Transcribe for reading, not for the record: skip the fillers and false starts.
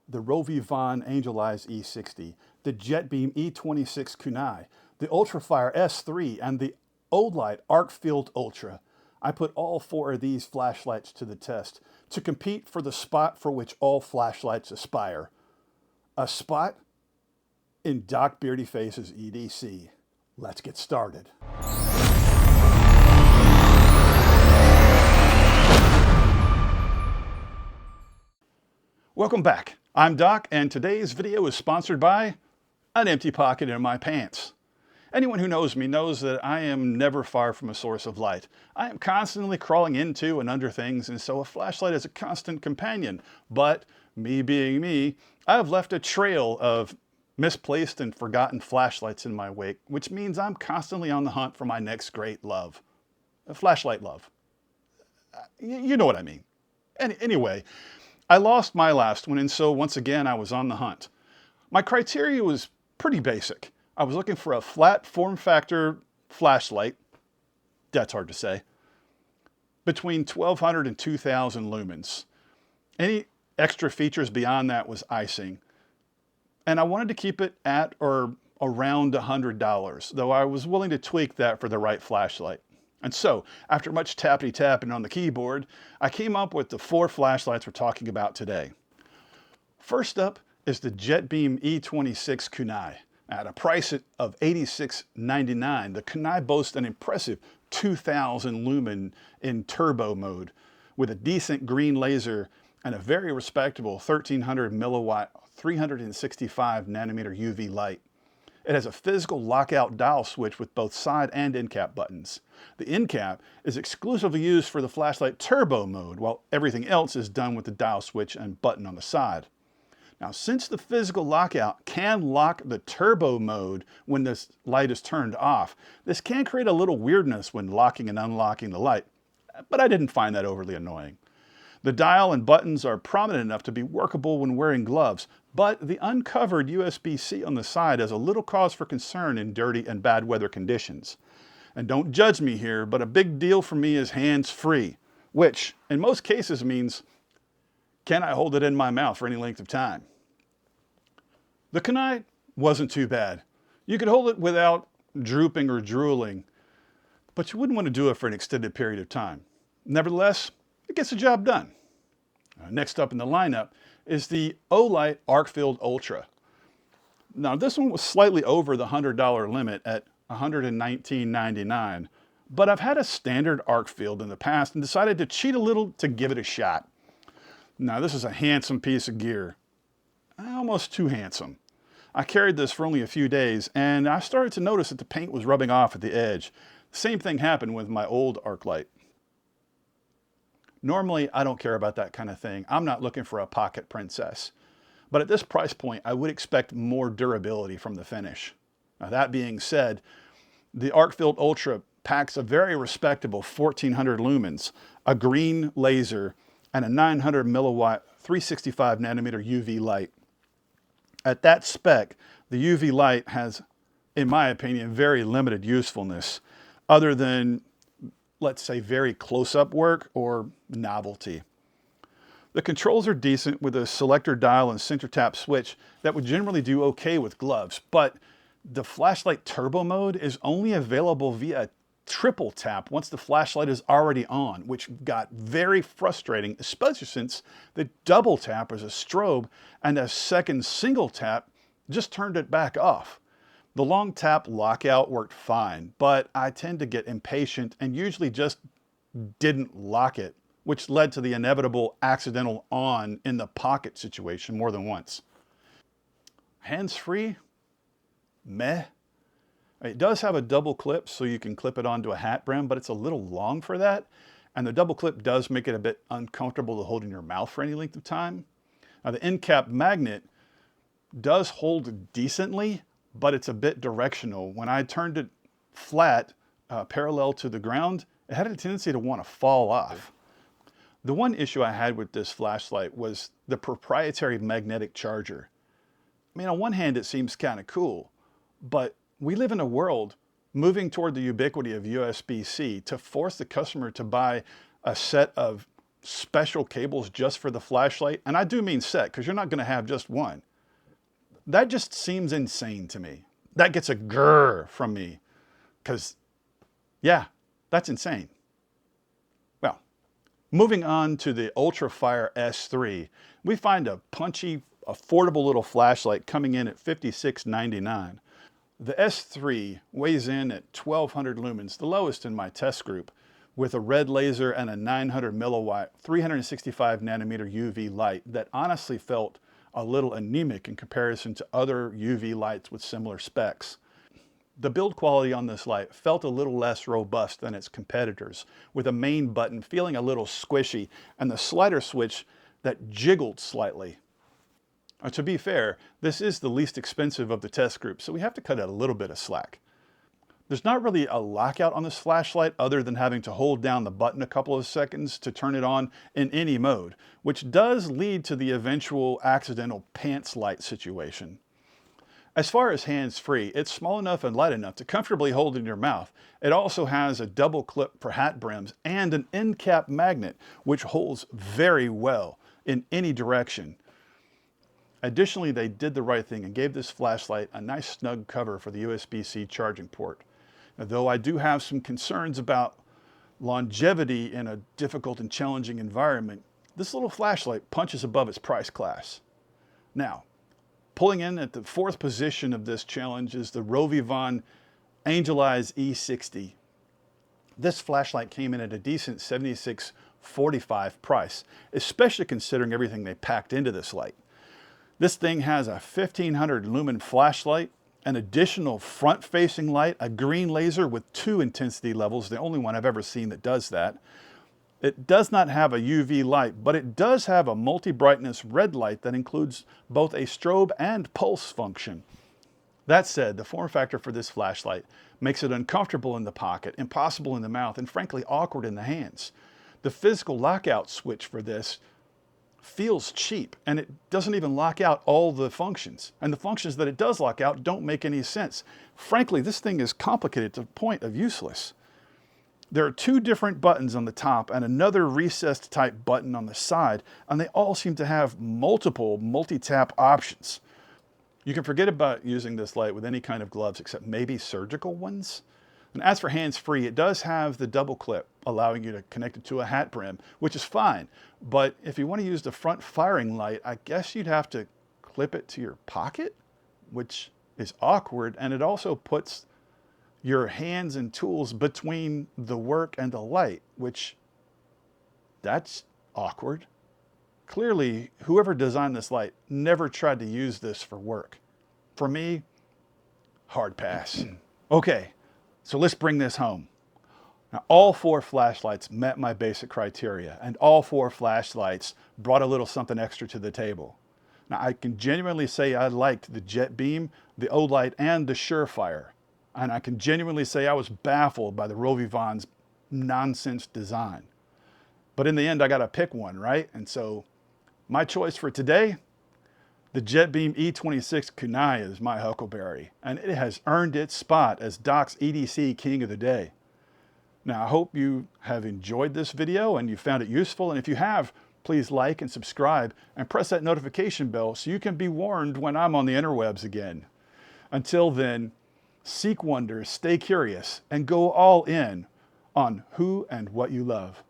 the RovyVon AngelEyes E60, the JetBeam E26 Kunai, the UltraFire S3, and the Olight Arkfeld Ultra. I put all 4 of these flashlights to the test to compete for the spot for which all flashlights aspire. A spot in Doc Beardyface's EDC. Let's get started. Welcome back. I'm Doc, and today's video is sponsored by an empty pocket in my pants. Anyone who knows me knows that I am never far from a source of light. I am constantly crawling into and under things, and so a flashlight is a constant companion. But me being me, I have left a trail of misplaced and forgotten flashlights in my wake, which means I'm constantly on the hunt for my next great love. A flashlight love. You know what I mean. Anyway, I lost my last one, and so once again I was on the hunt. My criteria was pretty basic. I was looking for a flat form factor flashlight, that's hard to say, between 1200 and 2000 lumens. Any extra features beyond that was icing. And I wanted to keep it at or around $100, though I was willing to tweak that for the right flashlight. And so, after much tappity-tapping on the keyboard, I came up with the 4 flashlights we're talking about today. First up is the JetBeam E26 Kunai. At a price of $86.99, the Kunai boasts an impressive 2000 lumen in turbo mode, with a decent green laser and a very respectable 1300 milliwatt 365 nanometer UV light. It has a physical lockout dial switch with both side and end cap buttons. The end cap is exclusively used for the flashlight turbo mode, while everything else is done with the dial switch and button on the side. Now, since the physical lockout can lock the turbo mode when this light is turned off, this can create a little weirdness when locking and unlocking the light, but I didn't find that overly annoying. The dial and buttons are prominent enough to be workable when wearing gloves, but the uncovered USB-C on the side has a little cause for concern in dirty and bad weather conditions. And don't judge me here, but a big deal for me is hands-free, which in most cases means, can I hold it in my mouth for any length of time? The Kunai wasn't too bad. You could hold it without drooping or drooling, but you wouldn't want to do it for an extended period of time. Nevertheless, it gets the job done. Next up in the lineup is the Olight Arkfeld Ultra. Now, this one was slightly over the $100 limit at $119.99, but I've had a standard Arkfeld in the past and decided to cheat a little to give it a shot. Now, this is a handsome piece of gear. Almost too handsome. I carried this for only a few days, and I started to notice that the paint was rubbing off at the edge. The same thing happened with my old arc light. Normally, I don't care about that kind of thing. I'm not looking for a pocket princess. But at this price point, I would expect more durability from the finish. Now, that being said, the Arkfeld Ultra packs a very respectable 1400 lumens, a green laser, and a 900 milliwatt 365 nanometer UV light. At that spec, the UV light has, in my opinion, very limited usefulness, other than, let's say, very close-up work or novelty. The controls are decent with a selector dial and center tap switch that would generally do okay with gloves, but the flashlight turbo mode is only available via triple tap once the flashlight is already on, which got very frustrating, especially since the double tap is a strobe and a second single tap just turned it back off. The long tap lockout worked fine, but I tend to get impatient and usually just didn't lock it, which led to the inevitable accidental on in the pocket situation more than once. Hands-free? Meh. It does have a double clip, so you can clip it onto a hat brim, but it's a little long for that. And the double clip does make it a bit uncomfortable to hold in your mouth for any length of time. Now, the end cap magnet does hold decently, but it's a bit directional. When I turned it flat, parallel to the ground, it had a tendency to want to fall off. The one issue I had with this flashlight was the proprietary magnetic charger. I mean, on one hand, it seems kind of cool, but we live in a world moving toward the ubiquity of USB-C to force the customer to buy a set of special cables just for the flashlight, and I do mean set, because you're not going to have just one. That just seems insane to me. That gets a grrr from me, because, yeah, that's insane. Well, moving on to the UltraFire S3, we find a punchy, affordable little flashlight coming in at $56.99. The S3 weighs in at 1200 lumens, the lowest in my test group, with a red laser and a 900 milliwatt, 365 nanometer UV light that honestly felt a little anemic in comparison to other UV lights with similar specs. The build quality on this light felt a little less robust than its competitors, with a main button feeling a little squishy and the slider switch that jiggled slightly. To be fair, this is the least expensive of the test group, so we have to cut it a little bit of slack. There's not really a lockout on this flashlight other than having to hold down the button a couple of seconds to turn it on in any mode, which does lead to the eventual accidental pants light situation. As far as hands-free, it's small enough and light enough to comfortably hold in your mouth. It also has a double clip for hat brims and an end cap magnet, which holds very well in any direction. Additionally, they did the right thing and gave this flashlight a nice snug cover for the USB-C charging port. Though I do have some concerns about longevity in a difficult and challenging environment, this little flashlight punches above its price class. Now, pulling in at the 4th position of this challenge is the RovyVon AngelEyes E60. This flashlight came in at a decent $76.45 price, especially considering everything they packed into this light. This thing has a 1500 lumen flashlight, an additional front-facing light, a green laser with 2 intensity levels, the only one I've ever seen that does that. It does not have a UV light, but it does have a multi-brightness red light that includes both a strobe and pulse function. That said, the form factor for this flashlight makes it uncomfortable in the pocket, impossible in the mouth, and frankly awkward in the hands. The physical lockout switch for this feels cheap, and it doesn't even lock out all the functions. And the functions that it does lock out don't make any sense. Frankly, this thing is complicated to the point of useless. There are 2 different buttons on the top and another recessed type button on the side, and they all seem to have multiple multi-tap options. You can forget about using this light with any kind of gloves except maybe surgical ones. And as for hands-free, it does have the double clip, allowing you to connect it to a hat brim, which is fine. But if you want to use the front firing light, I guess you'd have to clip it to your pocket, which is awkward. And it also puts your hands and tools between the work and the light, which, that's awkward. Clearly, whoever designed this light never tried to use this for work. For me, hard pass. Okay. So let's bring this home. Now, all 4 flashlights met my basic criteria, and all 4 flashlights brought a little something extra to the table. Now, I can genuinely say I liked the JetBeam, the Olight, and the SureFire. And I can genuinely say I was baffled by the RovyVon's nonsense design. But in the end, I got to pick one, right? And so my choice for today, the JetBeam E26 Kunai is my huckleberry, and it has earned its spot as Doc's EDC King of the Day. Now, I hope you have enjoyed this video and you found it useful, and if you have, please like and subscribe and press that notification bell so you can be warned when I'm on the interwebs again. Until then, seek wonders, stay curious, and go all in on who and what you love.